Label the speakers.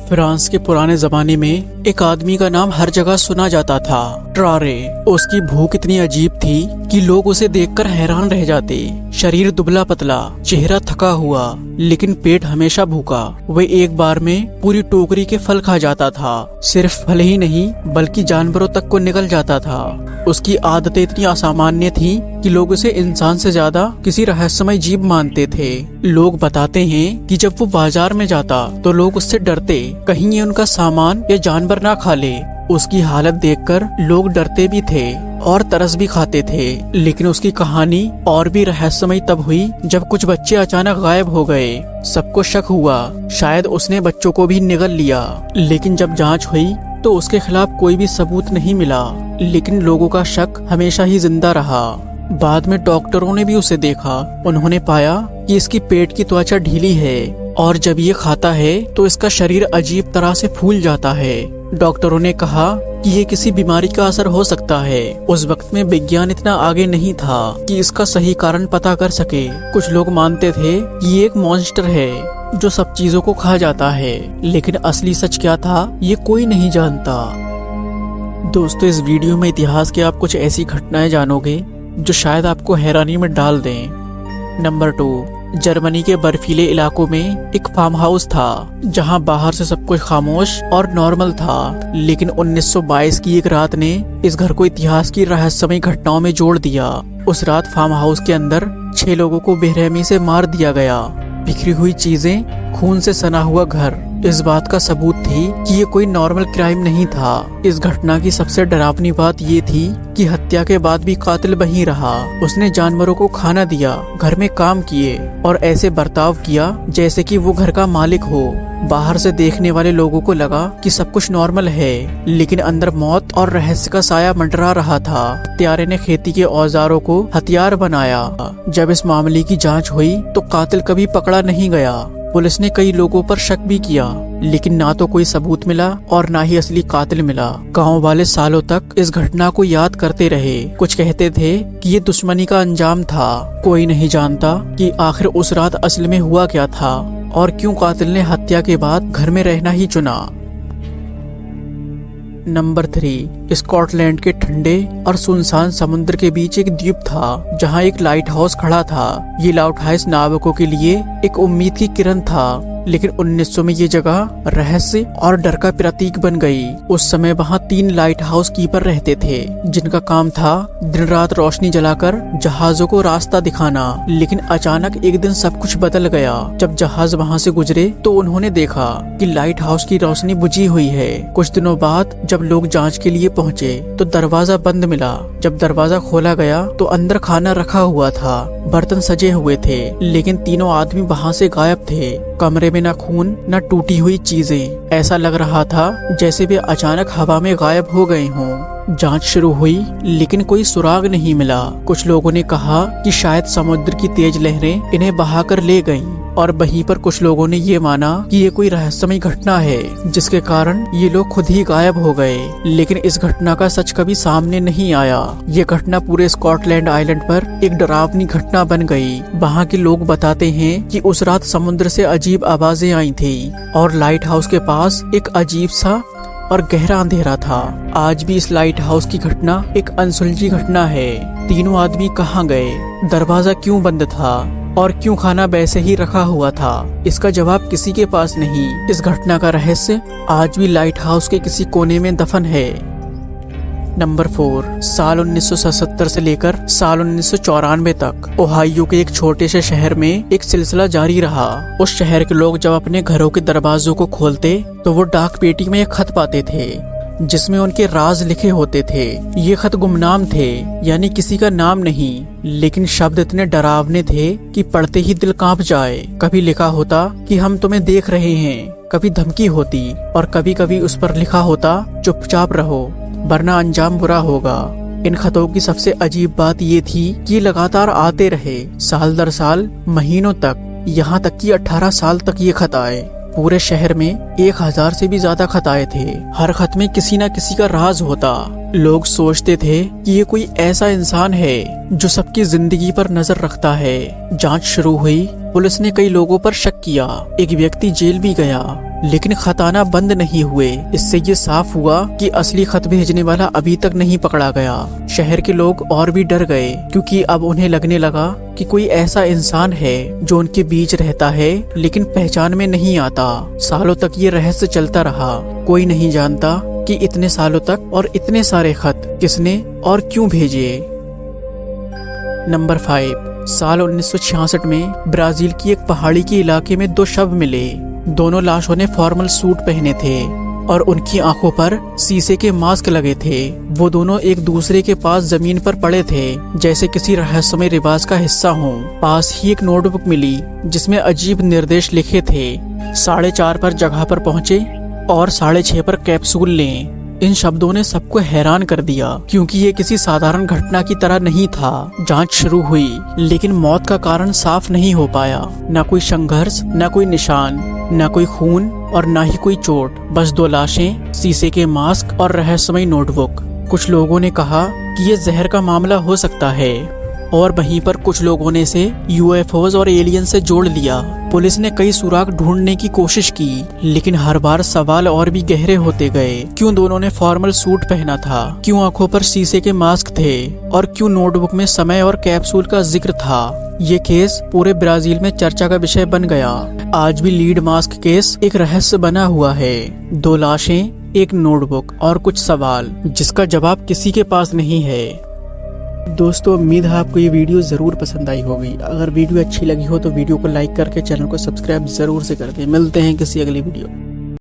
Speaker 1: France के पुराने जमाने में एक आदमी का नाम हर जगह सुना जाता था, ट्रारे। उसकी भूख इतनी अजीब थी कि लोग उसे देखकर हैरान रह जाते। शरीर दुबला पतला, चेहरा थका हुआ, लेकिन पेट हमेशा भूखा। वह एक बार में पूरी टोकरी के फल खा जाता था। सिर्फ फल ही नहीं बल्कि जानवरों तक को निगल जाता था। उसकी आदतें इतनी असामान्य थी कि लोग उसे इंसान से ज्यादा किसी रहस्यमय जीव मानते थे। लोग बताते हैं कि जब वो बाजार में जाता तो लोग उससे डरते, कहीं ये उनका सामान या जानवर ना खा ले। उसकी हालत देखकर लोग डरते भी थे और तरस भी खाते थे। लेकिन उसकी कहानी और भी रहस्यमय तब हुई जब कुछ बच्चे अचानक गायब हो गए। सबको शक हुआ शायद उसने बच्चों को भी निगल लिया, लेकिन जब जांच हुई तो उसके खिलाफ कोई भी सबूत नहीं मिला। लेकिन लोगों का शक हमेशा ही जिंदा रहा। बाद में डॉक्टरों ने भी उसे देखा। उन्होंने पाया कि इसकी पेट की त्वचा ढीली है और जब ये खाता है तो इसका शरीर अजीब तरह से फूल जाता है। डॉक्टरों ने कहा कि ये किसी बीमारी का असर हो सकता है। उस वक्त में विज्ञान इतना आगे नहीं था कि इसका सही कारण पता कर सके। कुछ लोग मानते थे कि ये एक मॉन्स्टर है जो सब चीजों को खा जाता है, लेकिन असली सच क्या था ये कोई नहीं जानता। दोस्तों, इस वीडियो में इतिहास के आप कुछ ऐसी घटनाएं जानोगे जो शायद आपको हैरानी में डाल दें। नंबर 2, जर्मनी के बर्फीले इलाकों में एक फार्म हाउस था जहां बाहर से सब कुछ खामोश और नॉर्मल था। लेकिन 1922 की एक रात ने इस घर को इतिहास की रहस्यमय घटनाओं में जोड़ दिया। उस रात फार्म हाउस के अंदर 6 लोगों को बेरहमी से मार दिया गया। बिखरी हुई चीजें, खून से सना हुआ घर इस बात का सबूत थी कि ये कोई नॉर्मल क्राइम नहीं था। इस घटना की सबसे डरावनी बात ये थी कि हत्या के बाद भी कातिल वहीं रहा। उसने जानवरों को खाना दिया, घर में काम किए और ऐसे बर्ताव किया जैसे कि वो घर का मालिक हो। बाहर से देखने वाले लोगों को लगा कि सब कुछ नॉर्मल है, लेकिन अंदर मौत और रहस्य का साया मंडरा रहा था। हत्यारे ने खेती के औजारों को हथियार बनाया। जब इस मामले की जांच हुई तो कातिल कभी पकड़ा नहीं गया। पुलिस ने कई लोगों पर शक भी किया, लेकिन ना तो कोई सबूत मिला और ना ही असली कातिल मिला। गांव वाले सालों तक इस घटना को याद करते रहे। कुछ कहते थे कि ये दुश्मनी का अंजाम था। कोई नहीं जानता कि आखिर उस रात असल में हुआ क्या था और क्यों कातिल ने हत्या के बाद घर में रहना ही चुना। नंबर 3, स्कॉटलैंड के ठंडे और सुनसान समुद्र के बीच एक द्वीप था जहां एक लाइट हाउस खड़ा था। ये लाइट हाउस नाविकों के लिए एक उम्मीद की किरण था, लेकिन 1900 में ये जगह रहस्य और डर का प्रतीक बन गई। उस समय वहाँ 3 लाइट हाउस कीपर रहते थे जिनका काम था दिन रात रोशनी जलाकर जहाजों को रास्ता दिखाना। लेकिन अचानक एक दिन सब कुछ बदल गया। जब जहाज वहाँ से गुजरे तो उन्होंने देखा कि लाइट हाउस की रोशनी बुझी हुई है। कुछ दिनों बाद जब लोग जांच के लिए पहुँचे तो दरवाजा बंद मिला। जब दरवाजा खोला गया तो अंदर खाना रखा हुआ था, बर्तन सजे हुए थे, लेकिन तीनों आदमी वहाँ से गायब थे। कमरे में न खून न टूटी हुई चीजें। ऐसा लग रहा था जैसे वे अचानक हवा में गायब हो गए हों। जांच शुरू हुई लेकिन कोई सुराग नहीं मिला। कुछ लोगों ने कहा कि शायद समुद्र की तेज लहरें इन्हें बहाकर ले गईं, और वहीं पर कुछ लोगों ने ये माना कि ये कोई रहस्यमय घटना है जिसके कारण ये लोग खुद ही गायब हो गए। लेकिन इस घटना का सच कभी सामने नहीं आया। ये घटना पूरे स्कॉटलैंड आइलैंड पर एक डरावनी घटना बन गई। वहाँ के लोग बताते हैं कि उस रात समुद्र से अजीब आवाजें आई थी और लाइट हाउस के पास एक अजीब सा और गहरा अंधेरा था। आज भी इस लाइट हाउस की घटना एक अनसुलझी घटना है। तीनों आदमी कहाँ गए, दरवाजा क्यों बंद था और क्यों खाना वैसे ही रखा हुआ था, इसका जवाब किसी के पास नहीं। इस घटना का रहस्य आज भी लाइट हाउस के किसी कोने में दफन है। नंबर 4, साल 1977 से लेकर साल 1994 तक ओहायो के एक छोटे से शहर में एक सिलसिला जारी रहा। उस शहर के लोग जब अपने घरों के दरवाजों को खोलते तो वो डाक पेटी में एक खत पाते थे जिसमें उनके राज लिखे होते थे। ये खत गुमनाम थे, यानी किसी का नाम नहीं, लेकिन शब्द इतने डरावने थे कि पढ़ते ही दिल कांप जाए। कभी लिखा होता कि हम तुम्हें देख रहे हैं, कभी धमकी होती और कभी कभी उस पर लिखा होता चुपचाप रहो वरना अंजाम बुरा होगा। इन खतों की सबसे अजीब बात ये थी कि लगातार आते रहे, साल दर साल, महीनों तक, यहाँ तक कि 18 साल तक ये खत आए। पूरे शहर में 1000 से भी ज्यादा खत आए थे। हर खत में किसी न किसी का राज होता। लोग सोचते थे कि ये कोई ऐसा इंसान है जो सबकी जिंदगी पर नजर रखता है। जांच शुरू हुई पुलिस ने कई लोगों पर शक किया, एक व्यक्ति जेल भी गया, लेकिन खताना बंद नहीं हुए। इससे ये साफ हुआ कि असली खत भेजने वाला अभी तक नहीं पकड़ा गया। शहर के लोग और भी डर गए, क्योंकि अब उन्हें लगने लगा कि कोई ऐसा इंसान है जो उनके बीच रहता है लेकिन पहचान में नहीं आता। सालों तक ये रहस्य चलता रहा, कोई नहीं जानता कि इतने सालों तक और इतने सारे खत किसने और क्यों भेजे। नंबर 5। साल 1966 में ब्राजील की एक पहाड़ी के इलाके में 2 शव मिले। दोनों लाशों ने फॉर्मल सूट पहने थे और उनकी आंखों पर शीशे के मास्क लगे थे। वो दोनों एक दूसरे के पास जमीन पर पड़े थे, जैसे किसी रहस्यमय रिवाज का हिस्सा हो। पास ही एक नोटबुक मिली जिसमें अजीब निर्देश लिखे थे। 4:30 पर जगह पर पहुँचे और 6:30 पर कैप्सूल लें। इन शब्दों ने सबको हैरान कर दिया, क्योंकि ये किसी साधारण घटना की तरह नहीं था। जांच शुरू हुई, लेकिन मौत का कारण साफ नहीं हो पाया। न कोई संघर्ष, न कोई निशान, न कोई खून और न ही कोई चोट। बस 2 लाशें, शीशे के मास्क और रहस्यमय नोटबुक। कुछ लोगों ने कहा कि ये जहर का मामला हो सकता है, और वहीं पर कुछ लोगों ने इसे यूएफओज और एलियन से जोड़ लिया। पुलिस ने कई सुराग ढूंढने की कोशिश की, लेकिन हर बार सवाल और भी गहरे होते गए। क्यों दोनों ने फॉर्मल सूट पहना था? क्यों आंखों पर शीशे के मास्क थे? और क्यों नोटबुक में समय और कैप्सूल का जिक्र था? ये केस पूरे ब्राजील में चर्चा का विषय बन गया। आज भी लीड मास्क केस एक रहस्य बना हुआ है। 2 लाशें, एक नोटबुक और कुछ सवाल जिसका जवाब किसी के पास नहीं है। दोस्तों, उम्मीद है आपको ये वीडियो ज़रूर पसंद आई होगी। अगर वीडियो अच्छी लगी हो तो वीडियो को लाइक करके चैनल को सब्सक्राइब ज़रूर से कर दें। मिलते हैं किसी अगली वीडियो।